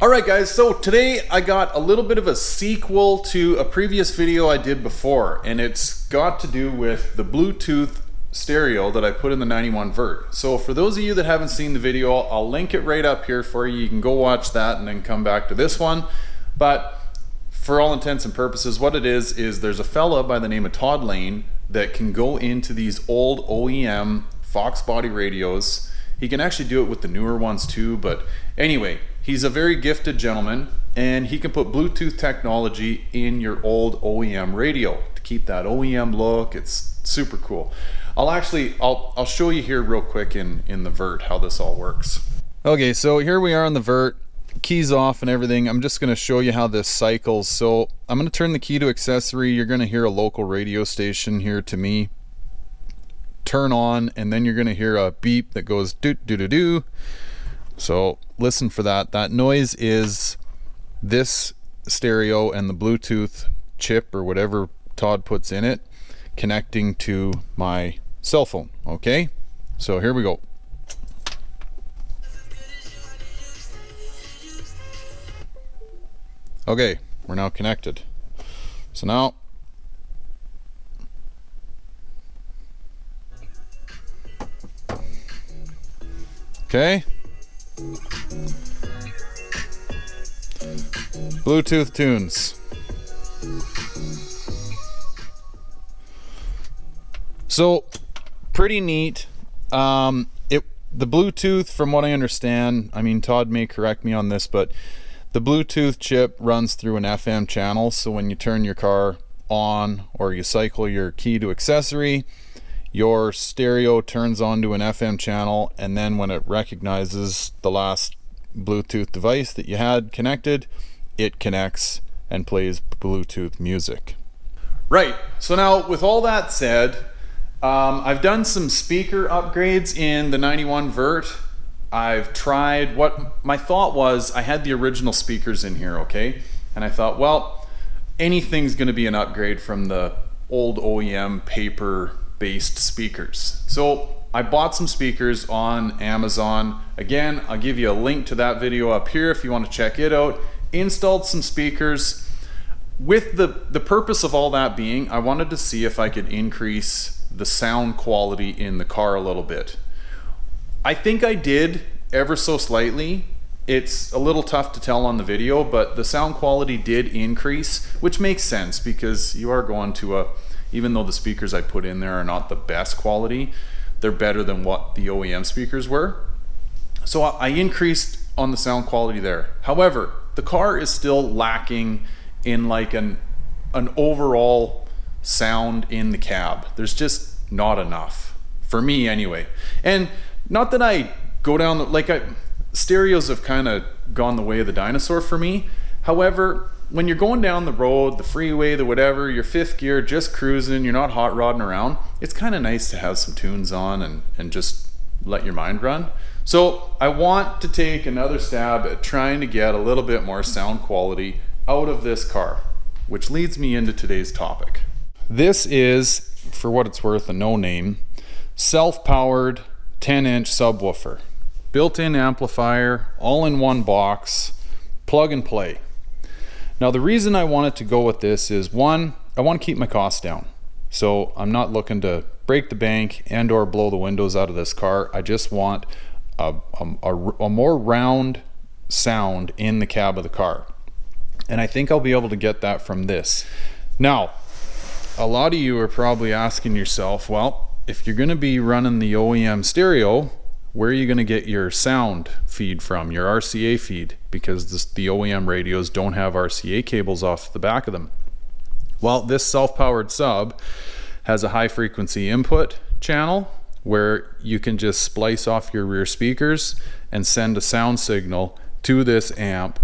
Alright guys, so today I got a little bit of a sequel to a previous video I did before, and it's got to do with the Bluetooth stereo that I put in the 91 Vert. So for those of you that haven't seen the video, I'll link it right up here for you. You can go watch that and then come back to this one. But for all intents and purposes, what it is there's a fella by the name of Todd Lane that can go into these old OEM Foxbody radios. He can actually do it with the newer ones too, but anyway, he's a very gifted gentleman, and he can put Bluetooth technology in your old OEM radio to keep that OEM look. It's super cool. I'll show you here real quick in the Vert how this all works. Okay, so here we are on the Vert, keys off and everything. I'm just going to show you how this cycles. So I'm going to turn the key to accessory. You're going to hear a local radio station here to me turn on, and then you're going to hear a beep that goes doo doo doo doo. So listen for that. That noise is this stereo and the Bluetooth chip or whatever Todd puts in it connecting to my cell phone. Okay, so here we go. Okay, we're now connected. So now okay, Bluetooth tunes. So pretty neat. The Bluetooth, from what I understand, I mean, Todd may correct me on this, but the Bluetooth chip runs through an FM channel. So when you turn your car on or you cycle your key to accessory, your stereo turns onto an FM channel, and then when it recognizes the last Bluetooth device that you had connected, it connects and plays Bluetooth music. Right, so now with all that said, I've done some speaker upgrades in the 91 Vert. I've tried, what my thought was, I had the original speakers in here, okay? And I thought, well, anything's gonna be an upgrade from the old OEM paper based speakers. So I bought some speakers on Amazon. Again, I'll give you a link to that video up here if you want to check it out. Installed some speakers with the purpose of all that being, I wanted to see if I could increase the sound quality in the car a little bit. I think I did ever so slightly. It's a little tough to tell on the video, but the sound quality did increase, which makes sense because you are going to even though the speakers I put in there are not the best quality, they're better than what the OEM speakers were. So I increased on the sound quality there. However, the car is still lacking in like an overall sound in the cab. There's just not enough, for me anyway. And not that I go down, stereos have kind of gone the way of the dinosaur for me. However, when you're going down the road, the freeway, the whatever, you're fifth gear, just cruising, you're not hot rodding around, it's kind of nice to have some tunes on and just let your mind run. So I want to take another stab at trying to get a little bit more sound quality out of this car, which leads me into today's topic. This is, for what it's worth, a no-name, self-powered 10-inch subwoofer. Built-in amplifier, all in one box, plug and play. Now the reason I wanted to go with this is, one, I want to keep my costs down. So I'm not looking to break the bank and or blow the windows out of this car. I just want a more round sound in the cab of the car. And I think I'll be able to get that from this. Now, a lot of you are probably asking yourself, well, if you're going to be running the OEM stereo, where are you going to get your sound feed from, your RCA feed? Because the OEM radios don't have RCA cables off the back of them. Well, this self-powered sub has a high frequency input channel where you can just splice off your rear speakers and send a sound signal to this amp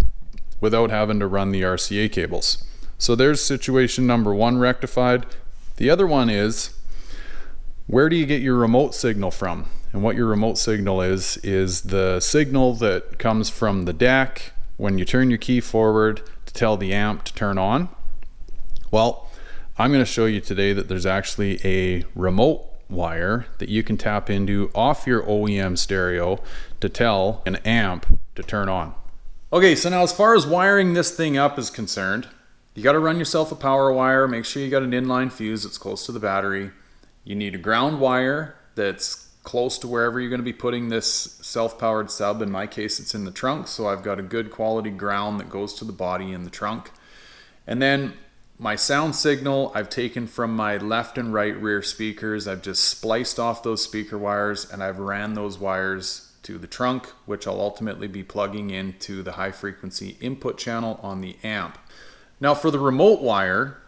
without having to run the RCA cables. So there's situation number one rectified. The other one is, where do you get your remote signal from? And what your remote signal is the signal that comes from the deck when you turn your key forward to tell the amp to turn on. Well, I'm going to show you today that there's actually a remote wire that you can tap into off your OEM stereo to tell an amp to turn on. Okay, so now as far as wiring this thing up is concerned, you got to run yourself a power wire. Make sure you got an inline fuse that's close to the battery. You need a ground wire that's close to wherever you're going to be putting this self-powered sub. In my case, it's in the trunk, so I've got a good quality ground that goes to the body in the trunk. And then my sound signal I've taken from my left and right rear speakers. I've just spliced off those speaker wires and I've ran those wires to the trunk, which I'll ultimately be plugging into the high frequency input channel on the amp. Now for the remote wire,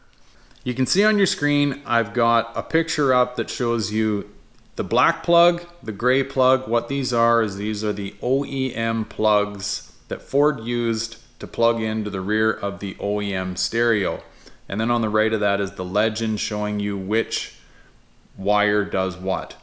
you can see on your screen I've got a picture up that shows you the black plug, the gray plug. What these are is these are the OEM plugs that Ford used to plug into the rear of the OEM stereo. And then on the right of that is the legend showing you which wire does what.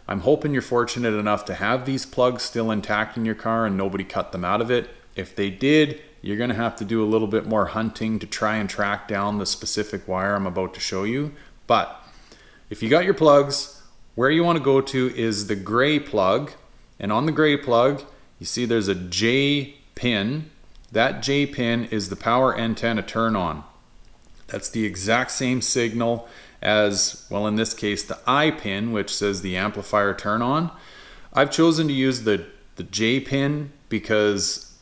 I'm hoping you're fortunate enough to have these plugs still intact in your car and nobody cut them out of it. If they did, you're going to have to do a little bit more hunting to try and track down the specific wire I'm about to show you. But if you got your plugs, where you want to go to is the gray plug. And on the gray plug, you see there's a J pin. That J pin is the power antenna turn on. That's the exact same signal as, well, in this case, the I pin, which says the amplifier turn on. I've chosen to use the J pin because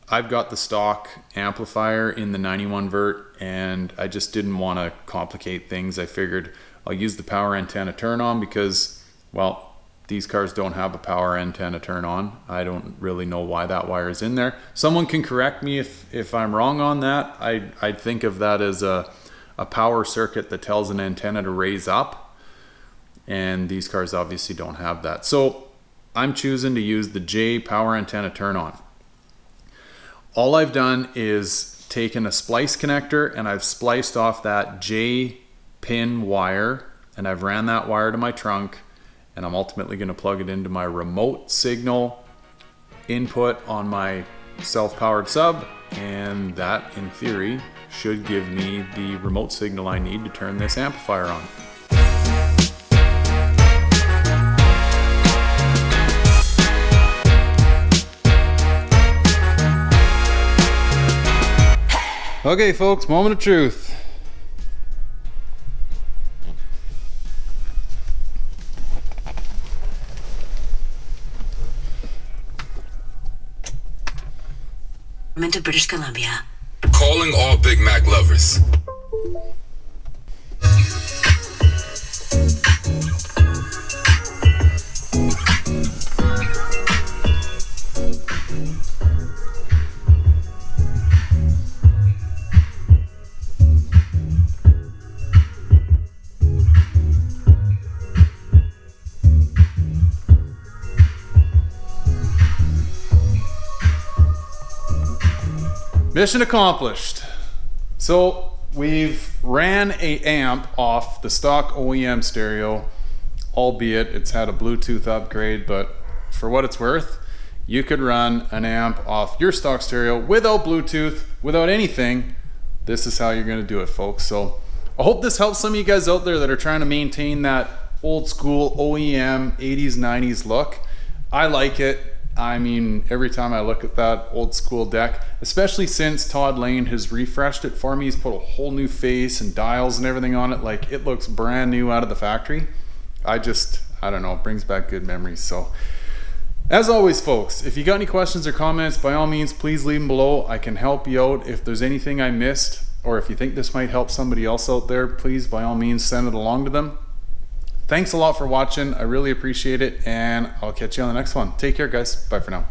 I've got the stock amplifier in the 91 vert and I just didn't want to complicate things. I figured I'll use the power antenna turn on because, well, these cars don't have a power antenna turn on. I don't really know why that wire is in there. Someone can correct me if I'm wrong on that. I'd think of that as a power circuit that tells an antenna to raise up. And these cars obviously don't have that. So I'm choosing to use the J power antenna turn on. All I've done is taken a splice connector and I've spliced off that J pin wire and I've ran that wire to my trunk. And I'm ultimately going to plug it into my remote signal input on my self-powered sub, and that in theory should give me the remote signal I need to turn this amplifier on. Okay folks, moment of truth. To British Columbia. Calling all Big Mac lovers. Mission accomplished. So we've ran a amp off the stock OEM stereo, albeit it's had a Bluetooth upgrade, but for what it's worth, you could run an amp off your stock stereo without Bluetooth, without anything. This is how you're going to do it, folks. So I hope this helps some of you guys out there that are trying to maintain that old school OEM 80s 90s look. I like it. I mean, every time I look at that old school deck, especially since Todd Lane has refreshed it for me, he's put a whole new face and dials and everything on it. Like, it looks brand new out of the factory. I don't know, it brings back good memories. So as always, folks, if you got any questions or comments, by all means, please leave them below. I can help you out. If there's anything I missed, or if you think this might help somebody else out there, please, by all means, send it along to them. Thanks a lot for watching. I really appreciate it, and I'll catch you on the next one. Take care, guys. Bye for now.